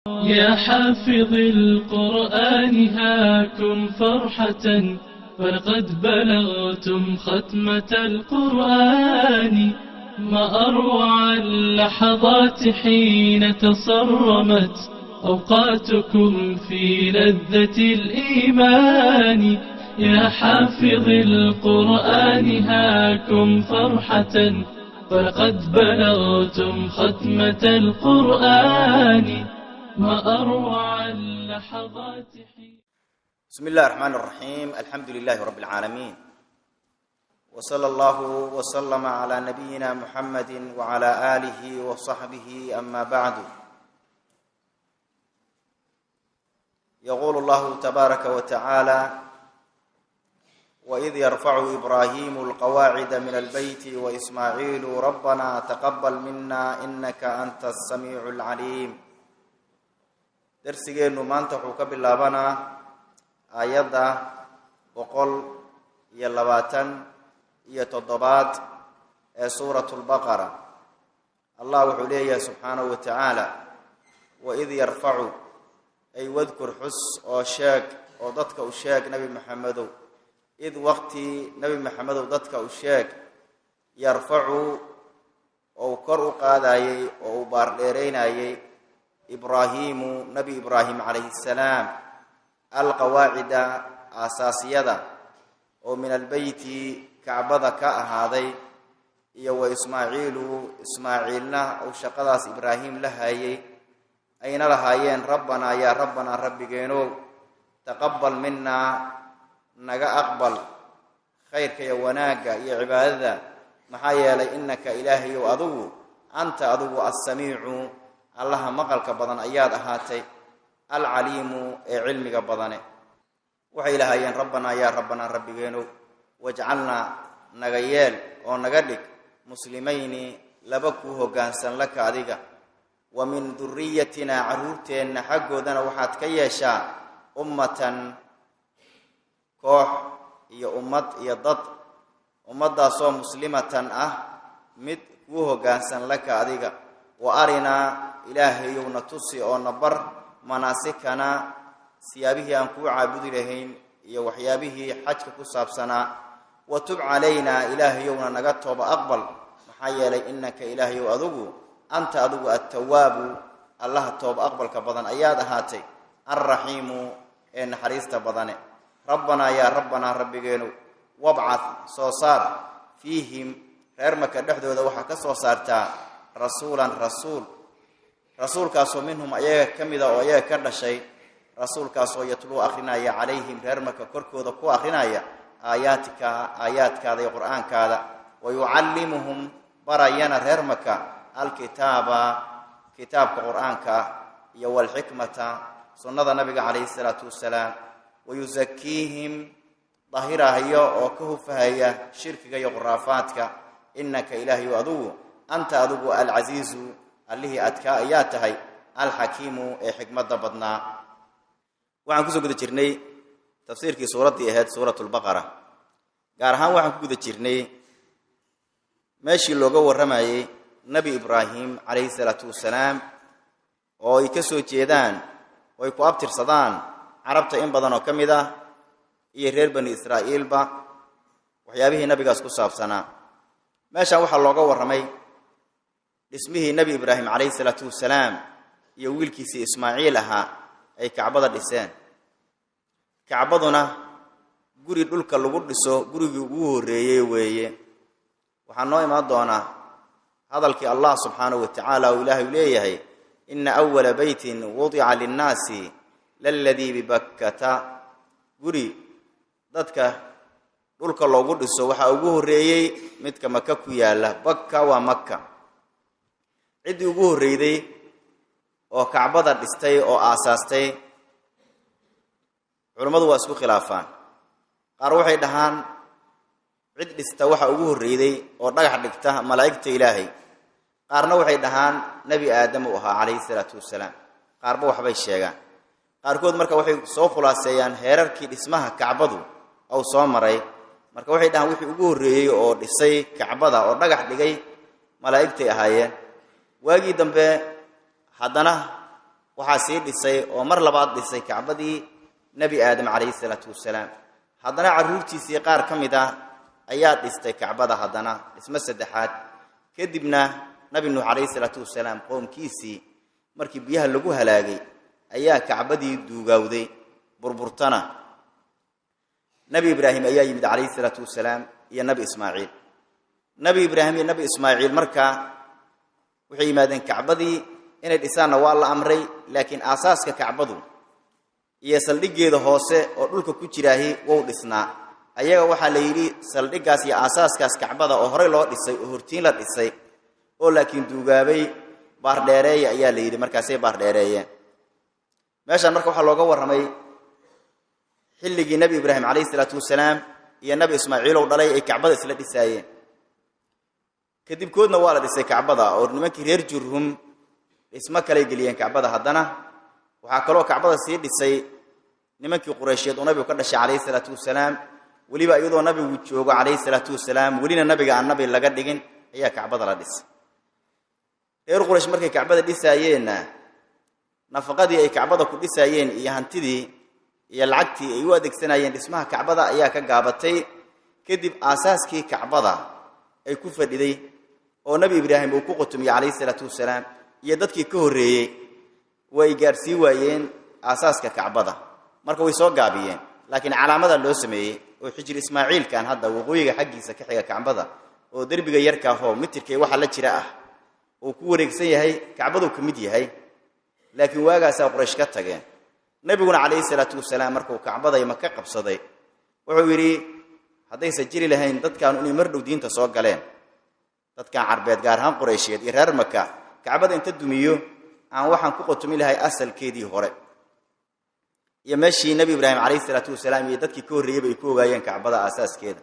يا حافظ القرآن هاكم فرحة فلقد بلغتم ختمة القرآن ما أروع اللحظات حين تصرمت أوقاتكم في لذة الإيمان يا حافظ القرآن هاكم فرحة فلقد بلغتم ختمة القرآن ما أروع اللحظات بسم الله الرحمن الرحيم الحمد لله رب العالمين وصلى الله وسلم على نبينا محمد وعلى آله وصحبه أما بعد يقول الله تبارك وتعالى وإذ يرفع إبراهيم القواعد من البيت وإسماعيل ربنا تقبل منا إنك أنت السميع العليم درسيgeenu maanta wuxuu ka bilaabanaa aayadda 127 ee suuratul baqara Allah wuxuu leeyahay subhanahu wa ta'ala wa idh yarfa'u ay wadhkur hus oo sheeg oo dadka u sheeg nabi maxamedow id waqti nabi maxamedow dadka u sheeg yarfa'u oo kor u qaadayay oo u baar dheereynayay إبراهيم نبي إبراهيم عليه السلام القواعد أساسية ومن البيت كعبة كأهذي يو إسماعيلنا أو شقداس إبراهيم لهاي أين لهايين ربنا يا ربنا ربي جينو تقبل منا نجا أقبل خيرك يا وناجا يا عبادة محايا لإنك إلهي وأذو أنت أذو السميع الله مقالك بدن أياد أهاتي العليم علمك بدنه وحي لهايين ربنا يا ربنا ربي جينو واجعلنا نغيال ونغدك مسلمين لبكوه قانسا لك عديك ومن ذريتنا عرورتين حقو دنا وحات كيشا أمة كوح يا أمت يا ضد أمت داسو مسلمة مد كوه قانسا لك عديك وأرنا إلهي ونتصي أو نبر مناسكنا سيابه أنكو عابد لهين وحيابه حجك كساب سنا وتب علينا إلهي وننقط وأقبل محيا لي إنك إلهي وأذوه أنت أذوه التواب الله التواب أقبل كبضان أياد هاتي الرحيم إن حريست بضانه ربنا يا ربنا ربي جينو وابعث صوصار فيهم رمك الدحدو ذوحك صوصارتا رسولا رسول كاسو منهم أيها كمذا وأيها كردشي رسول كاسو يتلو أخرنايا عليهم رمك كركو ذكو أخرنايا آياتك هذا القرآن كذا ويعلمهم بريانا رمك الكتاب كتاب القرآن يو الحكمة سنة النبي عليه الصلاة والسلام ويزكيهم ظاهرها هي وكهفها هي شرك هي غرافاتك إنك إلهي وأذوه أنت أذوب العزيز اللي أتكاياتها الحكيم حكمة ضبطنا وعن كسو قد جرني تفسير في سورة هاد سورة البقرة قارها وعن كسو قد جرني ماشي اللوغو والرماي نبي إبراهيم عليه الصلاة والسلام ويكسو جيدان ويكو أبتر صدان عربت إن بدن وكمدا يهرير بني إسرائيل با وحيابه نبي قاسكو صابسنا ماشي وحا اللوغو والرماي اسمه نبي إبراهيم عليه الصلاة والسلام يويل كيسي إسماعيلها أي كعبضة لسان كعبضنا قري دولك اللي قدسو قري يقوه ريوي وحنوي ما دونا هذا الكي الله سبحانه وتعالى وإله إليه إن أول بيت وضع للناس للذي ببكة قري ذاتك دولك اللي قدسو وحا يقوه ريوي متك مكة يالا بكة ومكة عدي ugu horeeyay oo kacbada dhistay oo aasaastay culimadu waa isku khilaafaan qaar waxay dhahaan cid dhista waxa ugu horeeyay oo dhagax dhigta malaa'ikta ilaahay qaarna waxay dhahaan nabi aadam oo ahaa calayhi salaatu wasalaam qaarba waxbay sheegaan qaarkood marka waxay soo khulaaseeyaan heerarkii dhismaha kacbadu oo soo maray marka waxay dhahaan wixii ugu horeeyay oo dhisay kacbada oo dhagax dhigay malaa'ikta ahaayeen waagii dambe haddana waxaa sii dhisay oo mar labaad dhisay kacbadii nebi aadam calayhi salaatu wasalaam haddana carruurtiisii qaar ka mid ah ayaa dhistay kacbada haddana dhismo saddexaad kadibna nabi nuux calayhi salaatu wasalaam qoomkiisii markii biyaha lagu halaagay ayaa kacbadii duugawday burburtana nabi ibraahim ayaa yimid calayhi salaatu wasalaam iyo nabi ismaaciil nabi ibraahim iyo nabi ismaaciil markaa waxay yimaadeen kacbadii inay dhisaanna waa la amray laakiin aasaaska kacbadu iyo saldhigeeda hoose oo dhulka ku jiraahi wuu dhisnaa ayaga waxaa la yidhi saldhigaas iyo aasaaskaas kacbada oo horey loo dhisay oo hortiin la dhisay oo laakiin duugaabay baardheereeya ayaa la yidhi markaasay baardheereeyeen meeshaan marka waxaa looga warramay xilligii nabi ibraahim calayhi salaatu wasalaam iyo nabi ismaaciil oo dhalay ay kacbada isla dhisaayeen kadib koodna waa la dhisay kacbada oo nimankii reer jurhum dhismo kale geliyeen kacbada haddana waxaa kaloo kacbada sii dhisay nimankii qureysheed oo nabigu ka dhashay calayhi salaatu wasalaam weliba iyadoo nabigu joogo calayhi salaatu wasalaam welina nabiga aan nabi laga dhigin ayaa kacbada la dhisay reer quraysh markay kacbada dhisaayeenna nafaqadii ay kacbada ku dhisaayeen iyo hantidii iyo lacagtii ay u adeegsanayeen dhismaha kacbada ayaa ka gaabatay kadib aasaaskii kacbada ay ku fadhiday oo nabi ibraahim uu ku qotomiyey calayhi salaatu wasalaam iyo dadkii ka horreeyey way gaarsii waayeen aasaaska kacbada marka way soo gaabiyeen laakiin calaamada loo sameeyey oo xijir ismaaciilkan hadda waqooyiga xaggiisa ka xiga kacbada oo derbiga yarka ahoo mitirkay waxa la jira ah oo ku wareegsan yahay kacbadu ka mid yahay laakiin waagaasaa quraysh ka tageen nabiguna calayhi salaatu wasalaam markuu kacbada maka qabsaday wuxuu yidhi haddaysan jiri lahayn dadkaanu inay mar dhow diinta soo galeen dadkan carbeed gaar ahaan quraysheed iyo reer maka kacbada inta dumiyo aan waxaan ku qotumi lahay asalkeedii hore iyo meeshii nabi ibraahim calayhi salaatu wasalaam iyo dadkii ka horreeyey bay ku ogaayeen kacbada aasaaskeeda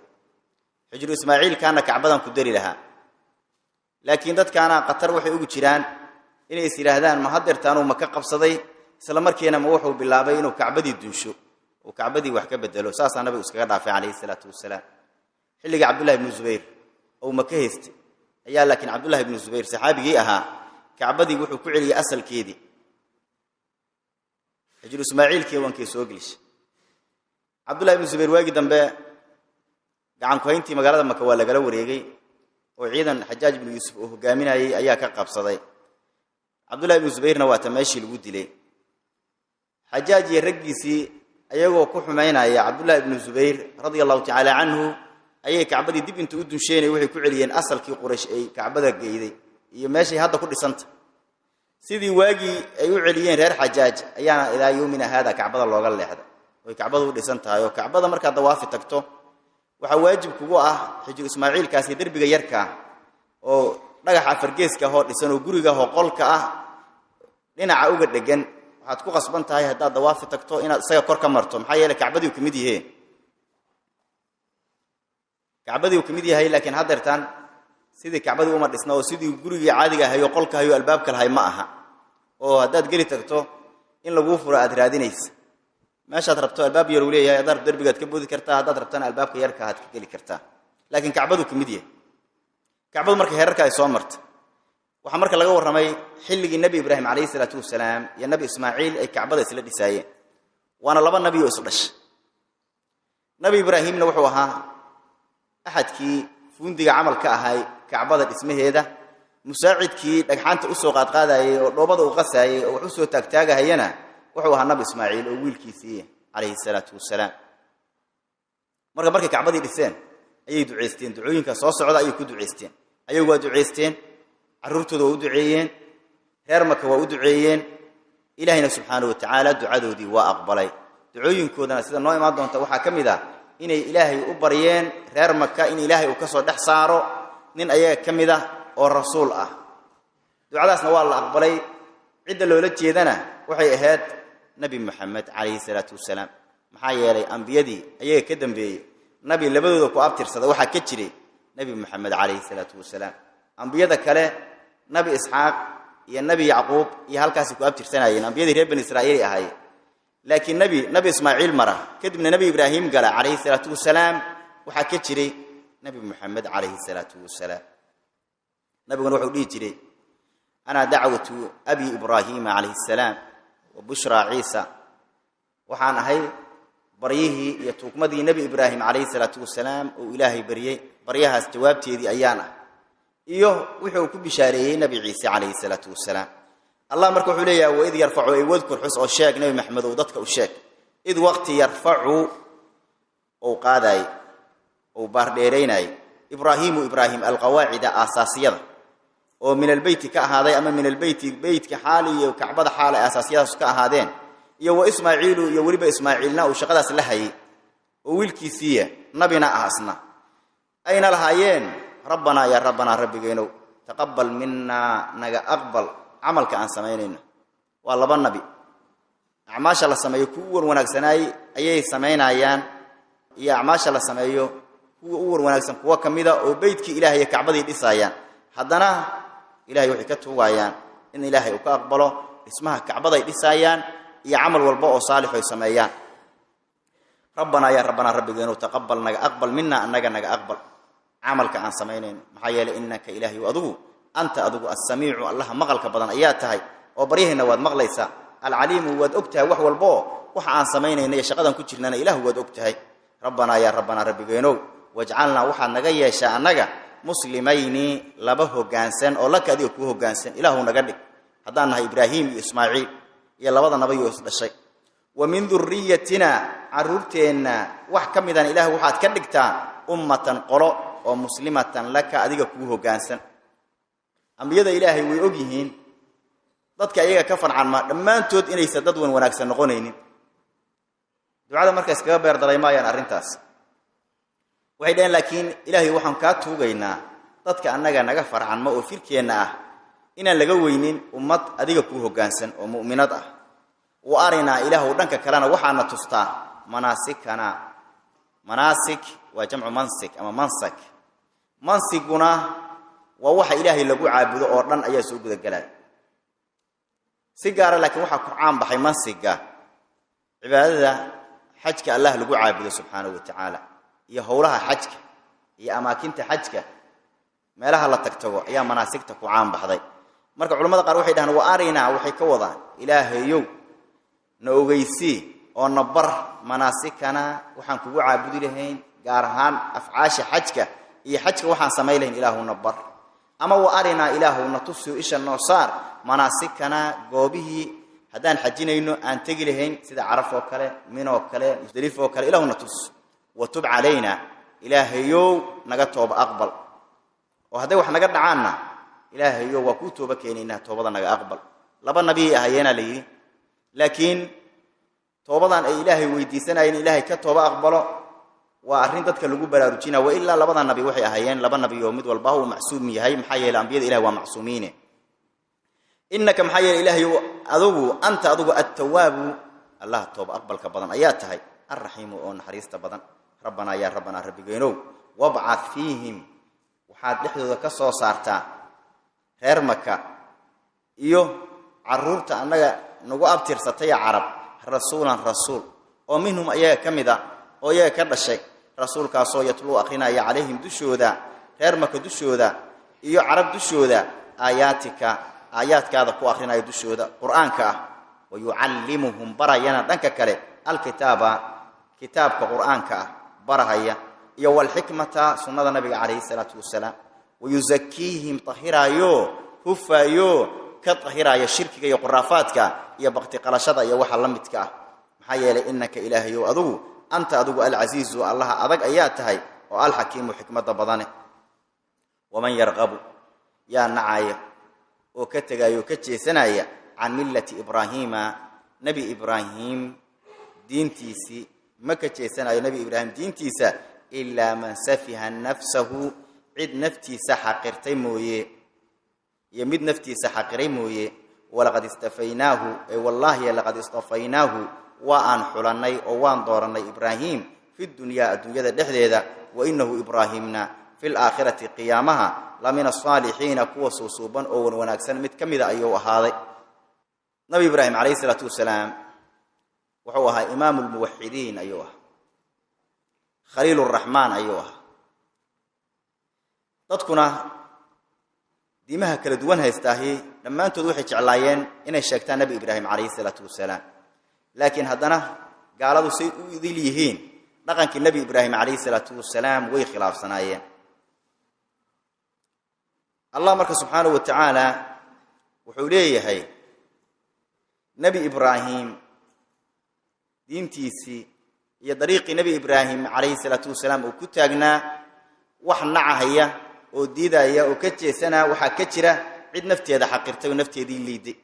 xijru ismaaciil kaana kacbadan ku dari lahaa laakiin dadkaana qatar waxay ugu jiraan inay is yidhaahdaan ma hadeertaanuu maka qabsaday isla markiina ma wuxuu bilaabay inuu kacbadii dunsho oo kacbadii wax ka bedelo saasaa nabigu iskaga dhaafay calayhi salaatu wasalaam xilliga cabdullahi ibnu zubayr oo maka haystay ayaa laakiin cabdullahi ibnu zubayr saxaabigii ahaa kacbadii wuxuu ku celiyey asalkeedii xijru ismaaciilkii wankii soo gelishay cabdullahi ibnu zubayr waagii dambe gacan ku hayntii magaalada maka waa lagala wareegay oo ciidan xajaaj ibnu yuusuf oo hogaaminayay ayaa ka qabsaday cabdullahi ibnu zubayrna waa ta meeshii lagu dilay xajaaj iyo raggiisii ayagoo ku xumaynaya cabdullahi ibnu zubayr radia allahu tacaala canhu ayay kacbadii dib inta u dunsheenay waxay ku celiyeen asalkii quraysh ay kacbada geyday iyo meeshay hadda ku dhisanta sidii waagii ay u celiyeen reer xajaaj ayaana ilaa yowmina haada kacbada looga leexday oy kacbada u dhisan tahay oo kacbada markaad dawaafi tagto waxaa waajib kugu ah xijru ismaaciilkaasi derbiga yarka oo dhagaxa fargeeska ahoo dhisan oo guriga ahoo qolka ah dhinaca uga dhegan waxaad ku qasban tahay haddaad dawaafi tagto inaad isaga kor ka marto maxaa yeelay kacbadii uu ka mid yahay kacbadii uu ka mid yahay laakiin haddeertaan sidii kacbadii uma dhisna oo sidii gurigii caadiga ahay oo qolka ahay oo albaabka lahay ma aha oo haddaad geli tagto in laguu furo aad raadinaysa meeshaad rabto albaab yar uu leeyahay haddaad derbigaad ka boodi kartaa haddaad rabtana albaabka yarka aad ka geli kartaa laakiin kacbaduu ka mid yahay kacbadu marka heerarka ay soo martay waxaa marka laga warramay xilligii nebi ibraahim calayhi salaatu wasalaam iyo nebi ismaaciil ay kacbada isla dhisaayeen waana laba nebi oo isdhashay nebi ibraahimna wuxuu ahaa axadkii fuundiga camalka ahay kacbada dhismaheeda musaacidkii dhagxaanta u soo qaadqaadayay oo dhoobada u qasaayay oo wax u soo taagtaagahayana wuxuu ahaa nabi ismaaciil oo wiilkiisii calayhi salaatu wasalaam markay kacbadii dhiseen ayay duceysteen ducooyinka soo socda ayay ku duceysteen ayagu waa duceysteen carruurtooda waa u duceeyeen reer maka waa u duceeyeen ilaahayna subxaanahu watacaala ducadoodii waa aqbalay ducooyinkoodana sida noo imaan doonta waxaa ka mid ah inay ilaahay u baryeen reer maka in ilaahay uu ka soo dhex saaro nin ayaga ka mid ah oo rasuul ah ducadaasna waa la aqbalay cidda loola jeedana waxay ahayd nabi maxamed calayhi salaatu wasalaam maxaa yeelay ambiyadii ayaga ka dambeeyey nabi labadooda ku abtirsada waxaa ka jiray nabi maxamed calayhi salaatu wasalaam ambiyada kale nabi isxaaq iyo nabi yacquub iyo halkaasi ku abtirsanayeen ambiyadii reer bani israa'iil ahaayeen laakiin nabi ismaaciil mara kadibna nabi ibraahim gala calayhi salaatu wasalaam waxaa ka jiray nabi maxamed calayhi salaatu wasalaam nabiguna wuxuu dhihi jiray ana dacwatu abi ibraahiima calayhi salaam وبشرى عيسى وحان هي بريه يتوكمدي نبي إبراهيم عليه الصلاة والسلام وإلهي بريها استوابتي ذي أيانا إيوه وحو كبشاريه نبي عيسى عليه الصلاة والسلام الله مركو حليا وإذ يرفعوا يذكر حس الشاك نبي محمد وضدك الشاك إذ وقت يرفعوا أو قاداي أو بارديريناي إبراهيم القواعد أساسية ومن البيت كهذا أما من البيت بيت كحالي وكعبد حالة أساسية كهذين يو إسماعيل يورب إسماعيلنا وشقداس لهي ويلكيسية نبينا أحسنا أين الهايين ربنا يا ربنا ربي جينو تقبل منا نجا أقبل عملك عن سمايننا والله بالنبي أعماش الله سمايكور ونكسناي أيه سماينا أيان يا أعماش الله سمايو كور ونكسن كوا كميدا وبيتك إلهي كعبدي الإسايان حدنا إلهي وحكته وعيان إن إلهي وكأقبله اسمها كعبدي الإسايان يعمل والباء صالح ويسميان ربنا يا ربنا ربي جينو تقبل نجا أقبل منا نجا أقبل عملك عن سماينين محيال إنك إلهي وأدو أنت أدو السميع الله مغلق بدن أياتها وبريه نواد مغليسا العليم واد أكتها وحو الباء وح عن سماينين يشقدن كتشلنا إله واد أكتها ربنا يا ربنا ربي جينو واجعلنا وحا نجا يشاء نجا مسلمين لبه جانسن أو لك أديو كوه جانسن إله نجدك هذا إبراهيم إسماعيل يلا وضع نبي يوسف الشيء ومن ذريتنا عرورتنا وحكم إذا إله وحد كدكتا أمة قراء ومسلمة لك أديك كوه جانسن أنبياء إلهي ويؤجهين ضدك أيها كفر عن ما لما أنتود إني سددون ونكسن نقونين دعاء مركز كبير دريما ين أرنتاس وحيدين لكن إلهي وحن كاتو جينا ضدك أنك نكفر عن ما أفيركينا إن لجوينين أمة أديك كوه جانسن ومؤمنات وأرنا إله ودنك كلنا وحنا تستا مناسكنا مناسك وجمع منسك أما منسكنا ووحى إلهي لجو عابد أورن أي سوق الجلال سجارة لكن وحى قرآن بحي منسك عبادة حجك الله لجو عابد سبحانه وتعالى يهولها حجك يا أماكن حجك ما لها لا تكتوى يا مناسك تقعان بحضي مرك علماء قالوا وحيدان وأرنا وحي كوضا إلهي يو نوغيسي أو نبر مناسكنا وحن كوجو عابد لهين جارهان أفعاش حجك هي حجك وحن سميلين إله نبر أما وأرنا إله نتصو إيش النصار مناسكنا جوبه هدان حجينا إنه أن تجلهين سيد عرف وكله من وكله مزدلف وكله إله نتص وتب علينا إلهي يو نجتوب أقبل وهذا وحنا قد عنا إلهي يو وكتب كيننا توبنا نج أقبل لبا النبي أهينا لي لكن توبضان إلهي ويديسنا إن إلهي كتوب أقبله وأرين ذاتك اللجوء براروجينا وإلا لبضان النبي وحي أهيان لبا النبي يومد والباو معصومي هاي محيي الأنبياء إله ومعصومين إنك محيي إلهي أذوب أنت أذوب التواب الله توب أقبل كبضان آياتها الرحيم وأن حريص تبضان ربنا يا ربنا ربي جينو وابعث فيهم وحاد لحظة كسو صارتا غير مكة عرورت أنك نقو أبتر ستي عرب رسول ومنهم أيها كمدا وأيها كذا شيء رسول كاسو يتلو أخينا يا عليهم دشودا غير مكة دشودا عرب دشودا آيات كذا كو أخينا يدشودا قرآنك ويعلمهم بريانا دنك كله كتاب قرآنك برهيا والحكمة سنة النبي عليه الصلاة والسلام ويزكيهم طهيرا هفا كطهيرا الشرك يا قرافاتك يا بقتي قلشدا يا وحا لمدك محيل إنك إلهي أذو أنت أذو العزيز الله أذق آياتها والحكيم حكمة بدنه ومن يرغب يا نعاية وكتجا يكتشي سنايا عن ملة إبراهيم نبي إبراهيم دينتيسي ما كتشي سنايا نبي إبراهيم دينتيسا إلا من سفه نفسه عد نفتيسا حقرتي مويه يمد نفتيسا حقري مويه ولقد استفيناه أي والله لقد استفيناه وأن حلني وأن دورني إبراهيم في الدنيا دحديدا وإنه إبراهيمنا في الآخرة قيامها لمن الصالحين كوا صوصوبا أو وناكسن متكمدا أيوه هذا نبي إبراهيم عليه الصلاة والسلام وهو إمام الموحدين أيوه خليل الرحمن أيوه تذكرنا diimaha kala duwan haystaahi dhammaantood waxay jeclaayeen inay sheegtaan nabi ibraahim calayhi salaatu wasalaam laakiin haddana gaaladu say u idil yihiin dhaqankii nabi ibraahim calayhi salaatu wasalaam way khilaafsanaayeen allah marka subxaanahu wa tacaala wuxuu leeyahay nabi ibraahim diintiisii iyo dariiqii nabi ibraahim calayhi salaatu wasalaam uu ku taagnaa wax nacahaya oo diidaya oo ka jeesana waxa ka jira cid nafteeda xaqirtay oo nafteedii liiday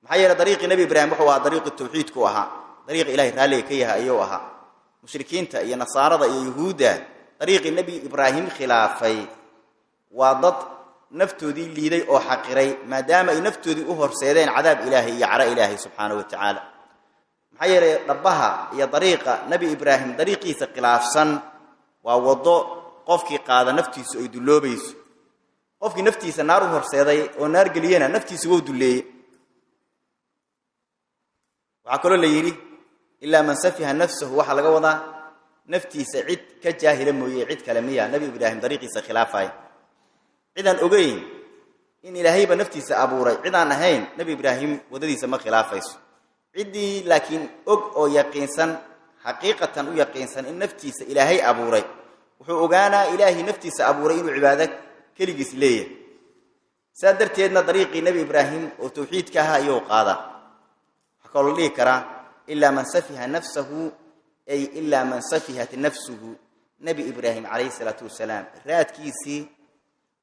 maxay yara dariiqii nabi ibraahim wuxuu ahaa dariiqii tawxiidku ahaa dariiqii ilaahay raaliga ka yahay ayuu ahaa mushrikiinta iyo nasaarada iyo yahuuda dariiqii nabi ibraahim khilaafay waa dad naftoodii liiday oo xaqiray maadaama ay naftoodii u horseedeen cadaab ilaahay iyo cara ilaahay subxaanahu wa tacaala maxay yara dhabaha iyo dariiqa nabi ibraahim dariiqiisa khilaafsan waa wado qofkii qaada naftiisu ay duloobayso qofkii naftiisa naar u horseeday oo naar geliyana naftiisu wuu duleeyay waxa kale la yiri illa man safiha nafsuhu waxa laga wadaa naftiisa cid ka jaahila mooyee cid kale miya nabi ibraahim dariiqiisa khilaafay ciidan ogeyn in ilaahayba naftiisa abuuray ciidan ahayn nabi ibraahim wadadiisa ma khilaafayso cidii laakiin og oo yaqiinsan xaqiiqatan u yaqiinsan in naftiisa ilaahay abuuray wuxuu ogaanaa ilaahi naftiisa abuuray inuu cibaadad kaligiis leeyahay saadarteedna dariiqii nabi ibraahim oo tawxiidka ahaa ayuu qaada waxa kale lii kara illa man safiha nafsuhu ay illa man safihat nafsuhu nabi ibraahim calayhi salaatu wasalaam raadkiisii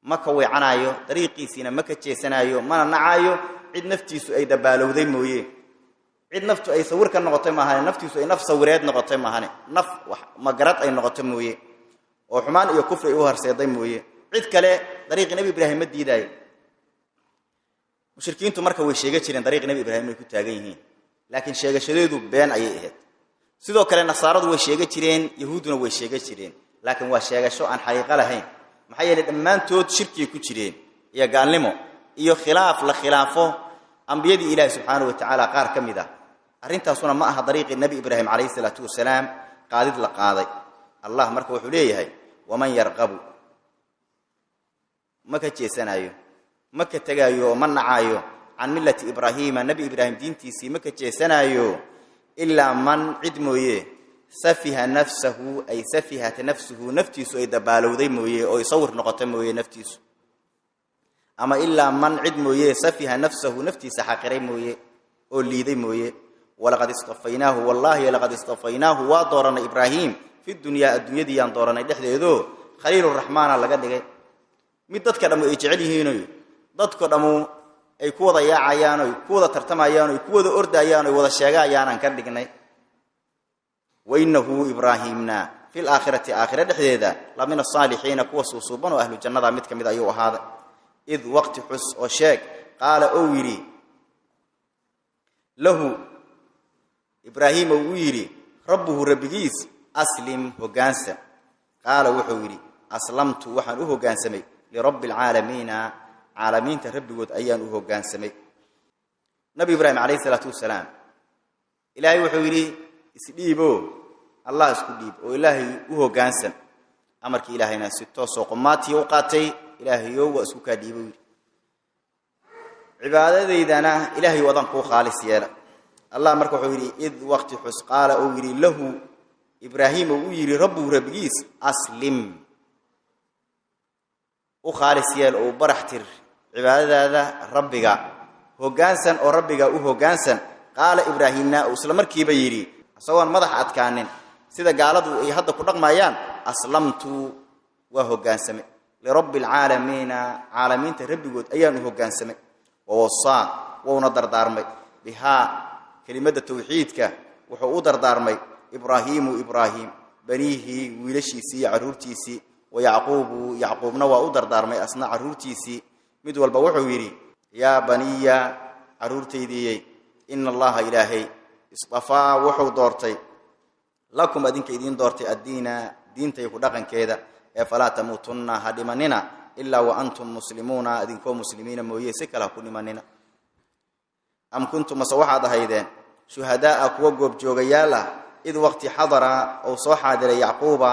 ma ka weecanayo dariiqiisina ma ka jeesanayo mana nacayo cid naftiisu ay dabaalowday mooyee cid naftu ay sawir ka noqotay maahan naftiisu ay naf sawireed noqotay maahan naf wax magarad ay noqotay mooyee oo xumaan iyo kufri u horseeday mooyee cid kale dariiqii nabi ibraahim ma diiday mushrikiintu marka way sheegay jireen dariiqii nabi ibraahim ay ku taagan yihiin laakiin sheegashadeedu been ayay ahayd sidoo kale nasaaradu way sheegay jireen yahuuduna way sheegay jireen laakiin waa sheegasho aan xaqiiqo lahayn maxay yeelay dhammaantood shirki ku jireen iyo gaalnimo iyo khilaaf la khilaafo ambiyadii ilaahay subxaanahu wa tacaala qaar ka mid ah arrintaasuna ma aha dariiqii nabi ibraahim calayhi salaatu wasalaam qaadid la qaaday allah marka wuxuu leeyahay waman yarqabu maka jeesanayo maka tagayo man nacaayo can millati ibraahiima nabi ibraahim diintiisii maka jeesanayo ilaa man cid mooyee safiha nafsahu ay safihat nafsuhu naftiisu ay dabaalowday mooyee oo sawir noqotay mooyee naftiisu ama ilaa man cid mooyee safiha nafsahu naftiisa xaqiray mooyee oo liiday mooyee walaqad istafaynaahu wallahi laqad istafaynaahu waa doorana ibraahim fi dunya adduunyadii aan dooranay dhexdeedo khaliilur rahmaana laga dhigay mid dadka dhamu ay jecel yihiin dadka dhamu ay ku wada yaacayaan oo ku wada tartamayaan oo ku wada ordayaan oo wada sheegayaan aan ka dhignay wa innahu ibraahimna fil aakhirati aakhirada dhexdeeda la min as-saalihiin kuwa suuban oo ahlu jannada mid kamid ayuu ahaada id waqti xus oo sheeg qaala oo yiri lahu ibraahim oo yiri rabbuhu rabbigiis aslim hogaansa qaala wuxuu yiri aslamtu waxaan u hogaansamay li rabbil alamin caalamiinta rabbigood ayaan u hogaansamay nabi ibraahim calayhi salaatu wasalaam ilaahay wuxuu yiri isdhiibo allah isku dhiib oo ilaahay u hogaansan amarkii ilaahayna si toos oo qomaati u qaatay ilaahay oo isku ka dhiibay cibaadadeydana ilaahay wadan ku khaalis yeela allah marka wuxuu yiri id waqti xus qaala oo yiri lahu ibraahim oo yiri rabbu rabbigiis aslim u khaalis yeel oo baraxtir cibaadada rabbiga hogaansan oo rabbiga u hogaansan qaala ibraahimna isla markiiba yiri asagoon madax adkaanin sida gaaladu ay hadda ku dhaqmayaan aslamtu wa hogaansamay li rabbil alamin caalamiinta rabbigood ayaan u hogaansamay oo wasa wa dardaarmay biha kelimada tawxiidka wuxuu u dardaarmay ibraahim banihi wiilashiisii caruurtiisii wa yacquubna waa u dardaarmay asna caruurtiisii mid walba wuxuu yiri ya baniya caruurteydii inna allaha ilaahay istafa wuxuu doortay lakum adinka idin doortay addiina diintay ku dhaqankeeda ee falaa tamuutunna hadimanina illa wa antum muslimuuna adinkoo muslimiina mooyee si kala ku dhimanina am kuntum maswaxad ahaydeen shuhadaa kuwa goob joogayaala id waqti xadara oo soo xaadiray yacquuba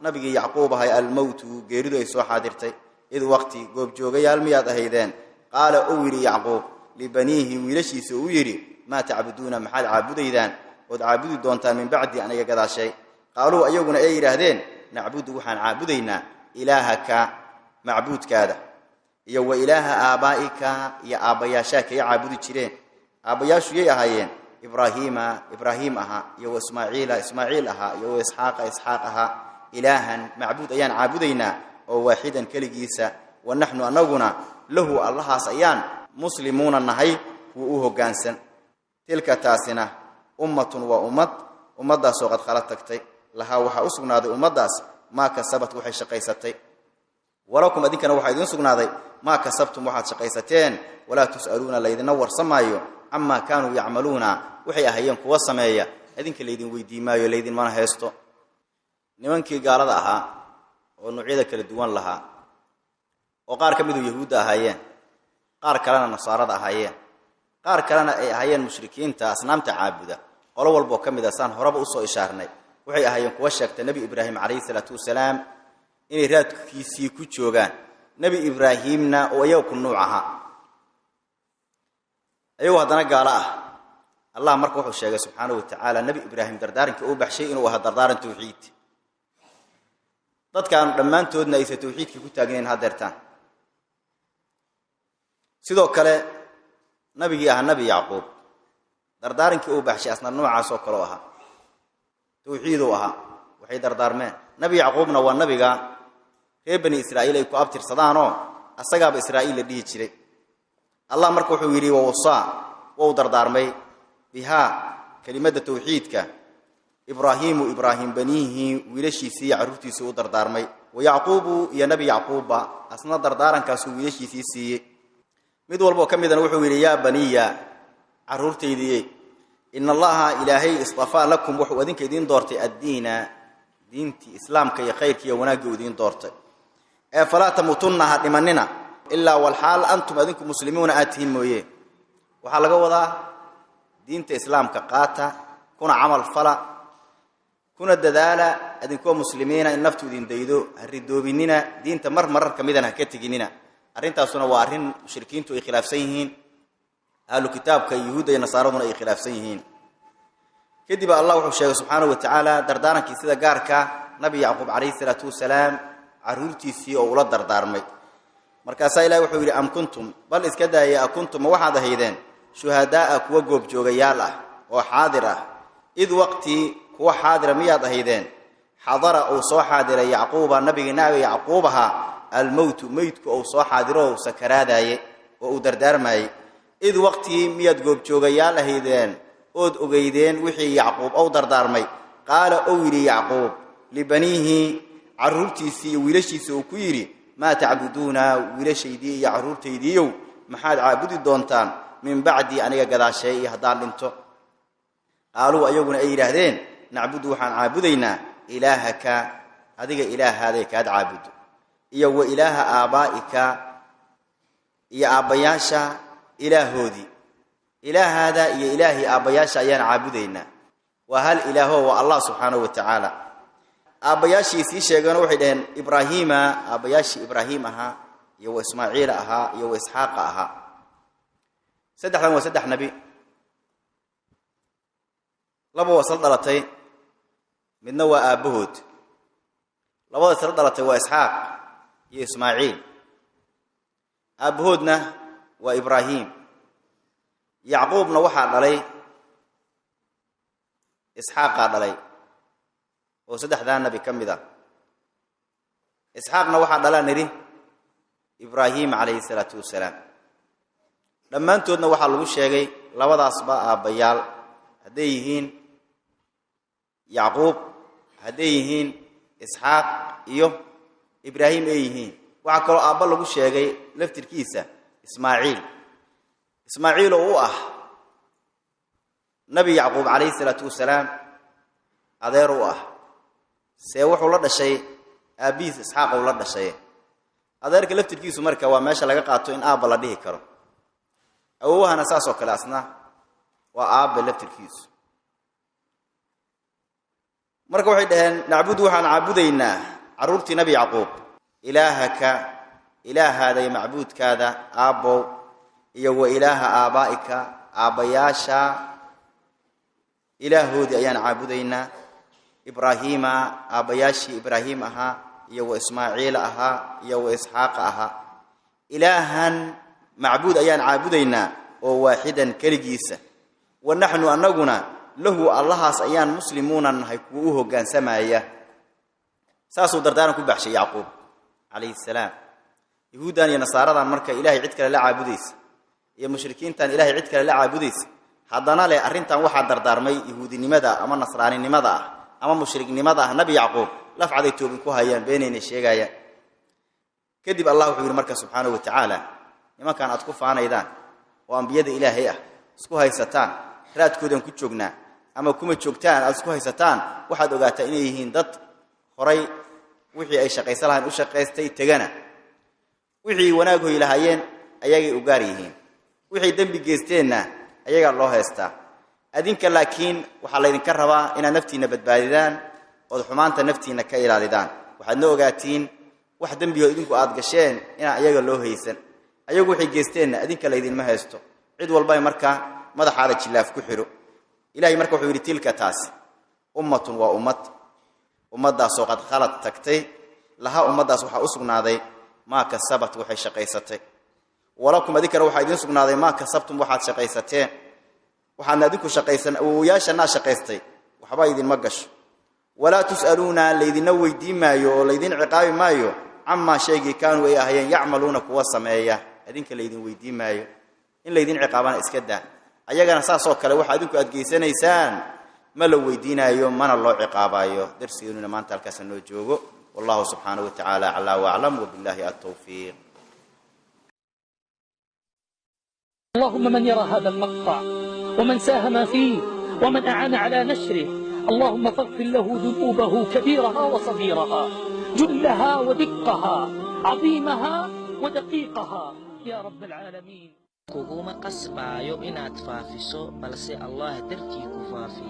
nabigi yacquuba hay al-mawt geeridu ay soo xaadirtay id waqti goob joogayaal miyaad ahaydeen qaala uu yidhi yacquub libaniihi wiilashiisa uu yidhi maa tacbuduuna maxaad caabudaydaan ood caabudi doontaan min bacdi aniga gadaashay qaaluu ayaguna ay yidhaahdeen nacbudu waxaan caabudaynaa ilaahaka macbuudkaada iyo wa ilaaha aabaa'ika iyo aabbayaashaa kay caabudi jireen aabbayaashu yay ahaayeen ibraahiim ahaa iyo wa ismaaciil ahaa iyo wa isxaaq ahaa ilaahan macbuud ayaan caabudaynaa oo waaxidan keligiisa wa naxnu annaguna lahu allahaas ayaan muslimuuna nahay kuwa u hoggaansan tilka taasina ummatun waa ummaddaasoo qad khala tagtay lahaa waxaa u sugnaaday ummaddaas maa kasabat waxay shaqaysatay walakum adinkana waxaa idiin sugnaaday maa kasabtum waxaad shaqaysateen walaa tus'aluuna laydina warsamaayo camaa kaanuu yacmaluuna waxay ahaayeen kuwa sameeya idinka laydin weydii maayo laydinmana haysto nimankii gaalada ahaa oo nuucyada kala duwan lahaa oo qaar ka miduu yahuudda ahaayeen qaar kalena nasaarada ahaayeen qaar kalena ay ahaayeen mushrikiinta asnaamta caabuda qolo walboo ka mid a saan horeba usoo ishaarnay waxay ahaayeen kuwa sheegtay nebi ibraahim calayhi salaatu wasalaam inay raadkiisii ku joogaan nebi ibraahiimna oo ayaga ku nuuc ahaa ayagoo haddana gaalo ah allah marka wuxuu sheegay subxaanahu watacaala nebi ibraahim dardaarankii uu baxshay inuu ahaa dardaaran tawxiid dadkaanu dhammaantoodna aysan tawxiidkii ku taagnayn haddeertaan sidoo kale nabigii ahaa nebi yacquub dardaarankii uu baxshay asna noocaas oo kaleo ahaa tawxiiduu ahaa waxay dardaarmeen nebi yacquubna waa nabiga reer bani israa'iil ay ku abtirsadaanoo asagaaba israa'iil la dhihi jiray allah marka wuxuu yidhi wawsaa wou dardaarmay bihaa kelimadda tawxiidka ibraahiimu ibraahim baniihi wiilashiisii iyo carruurtiisii u dardaarmay wa yacquubu iyo nebi yacquubba asna dardaarankaasuu wiilashiisii siiyey mid walboo ka midana wuxuu yidhi yaa baniya carruurtaydiiye ina allaha ilaahay istafaa lakum wuxuu idinka idiin doortay addiina diintii islaamka iyo khayrkii iyo wanaaggii u idiin doortay ee falaa tamuutunna ha dhimanina ilaa walxaal antum adinku muslimiuna aad tihiin mooye waxaa laga wadaa diinta islaamka qaata kuna camal fala kuna dadaala adinkoo muslimiina in naftu idin daydo ha ridoobinina diinta marar ka midana ha ka teginina arrintaasuna waa arrin mushrikiintu ay khilaafsan yihiin ahlu kitaabka yuhuudda iyo nasaaraduna ay khilaafsan yihiin kadib allah wuxuu sheegay subxaanahu watacaala dardaarankii sida gaarka nabi yacquub calayhi salaatu wasalaam carruurtiisii oo ula dardaarmay markaasaa ilahi wuxuu yidhi am kuntum bal iska daaya a kuntum ma waxaad ahaydeen shuhadaa'a kuwa goobjoogayaal ah oo xaadir ah id waqtii kuwa xaadira miyaad ahaydeen xadara uu soo xaadiray yacquuba nabigii nabi yacquub ahaa almowtu meydku uu soo xaadiro uu sakaraadaaye oo uu dardaarmaayey id waqtii miyaad goobjoogayaal ahaydeen ood ogeydeen wixii yacquub ou dardaarmay qaala ou yidhi yacquub libaniihi carruurtiisii iyo wiilashiisa uu ku yidhi maa tacbuduuna wiilashaydii iyo carruurtaydiiyow maxaad caabudi doontaan min bacdii aniga gadaashay iyo haddaan dhinto qaaluu ayaguna ay yidhaahdeen nacbudu waxaan caabudaynaa ilaahaka adiga ilaahaaday kaad caabudo iyo wa ilaaha aabaa'ika iyo aabbayaasha ilaahoodii ilaahaada iyo ilaahii aabbayaasha ayaan caabudaynaa waa hal ilaaho waa allah subxaanahu watacaala aabbayaashii sii sheegeen waxay dhaheen ibraahiima aabbayaashii ibraahiim ahaa iyo wa ismaaciil ahaa iyo wa isxaaqa ahaa saddexdan waa saddex nebi laba waa isla dhalatay midna waa aabbahood labada isla dhalatay waa isxaaq iyo ismaaciil aabbahoodna waa ibraahiim yacquubna waxaa dhalay isxaaqaa dhalay oo saddexdaa nebi ka mid ah isxaaqna waxaa dhalaa nidhi ibraahiim calayhi salaatu wasalaam dhammaantoodna waxaa lagu sheegay labadaasba aabbayaal hadday yihiin yacquub hadday yihiin isxaaq iyo ibraahiim ay yihiin waxaa kaloo aabba lagu sheegay laftirkiisa ismaaciil oo u ah nabi yacquub calayhi salaatu wasalaam adeer u ah see wuxuu la dhashay aabbihiis isxaaq uu la dhashay adeerka laftirkiisu marka waa meesha laga qaato in aabba la dhihi karo awowahana saas oo kale asna waa aabba laftirkiisu marka waxay dhaheen nacbudu waxaan caabudaynaa carruurtii nabi yacquub ilaahaka إله هذا معبود كذا أبو يو إله آبائك آبياشا إله دي أيان عابدينا إبراهيم آبياشي إبراهيم أها يو إسماعيل أها يو إسحاق أها إلها معبود أيان عابدينا وواحدا كالجيسة ونحن أنقنا له الله أيان مسلمون هيكوه كان سمايا ساسو دردان كل بحشي يعقوب عليه السلام يهودان يا نصارى مركا إلهي عدك لا عابديس يا مشركين تان إلهي عدك لا عابديس حضنا لي أرنتان واحد دردار مي يهودي نمدا أما نصراني نمدا أما مشرك نمدا نبي يعقوب لفع ذي توبكو هيان بينين الشيء كذب الله في المركز سبحانه وتعالى لما كان أتكف عنا إذان وأنبياء إلهي سكو هاي ستان رات كودن كتشوجنا أما كم تشوجتان أسكو هاي ستان واحد وقعت إني هندت خري وحي أي شقي سلهن وشقي تجنا وحي وناجه إلهيين أيجي أجاريهين وحي دم بجستنا أيجي الله يستا أدين كلاكين وحلين كرهوا إن نفتي نبت بعدان وضحمان تنفتي نكيل على وحد نوجاتين واحد دم بيودينكو أدقشين إن أيجي الله يسن أيجي وحي جستنا أدين كلايدين ما هيستو عيد والباي مركا ماذا حالة شلاف كحرو إلهي مركا وحيري تلك تاس أمة وأمة دا سوقت خلط تكتي لها أمة دا سوحا أسقنا ذي ما كسبت وحي شقيستي ولكم ذكر وحي دين سقنا ذي ما كسبتم وحاد شقيستي وحنا ذيكو شقيسن وياش الناس شقيستي وحباي دين مقش ولا تسألون الذين نوي دين مايو الذين عقاب مايو عما شيء كانوا إياهيين يعملون كواسا مايا أذينك الذين ويدين مايو إن الذين عقابنا إسكدا أيجانا ساسوك لو واحد ذيكو أدقيسن إنسان ما لو ويدينا يوم من الله عقابايو درسيون ما أنت الكسن وجوجو والله سبحانه وتعالى على وأعلم وبالله التوفيق. اللهم من يرى هذا المقطع ومن ساهم فيه ومن أعان على نشره اللهم فاغفر له ذنوبه كبيرها وصغيرها جلها ودقها عظيمها ودقيقها يا رب العالمين. Kuguma kasbayo inaad faafiso balse Allah dartii ku faafi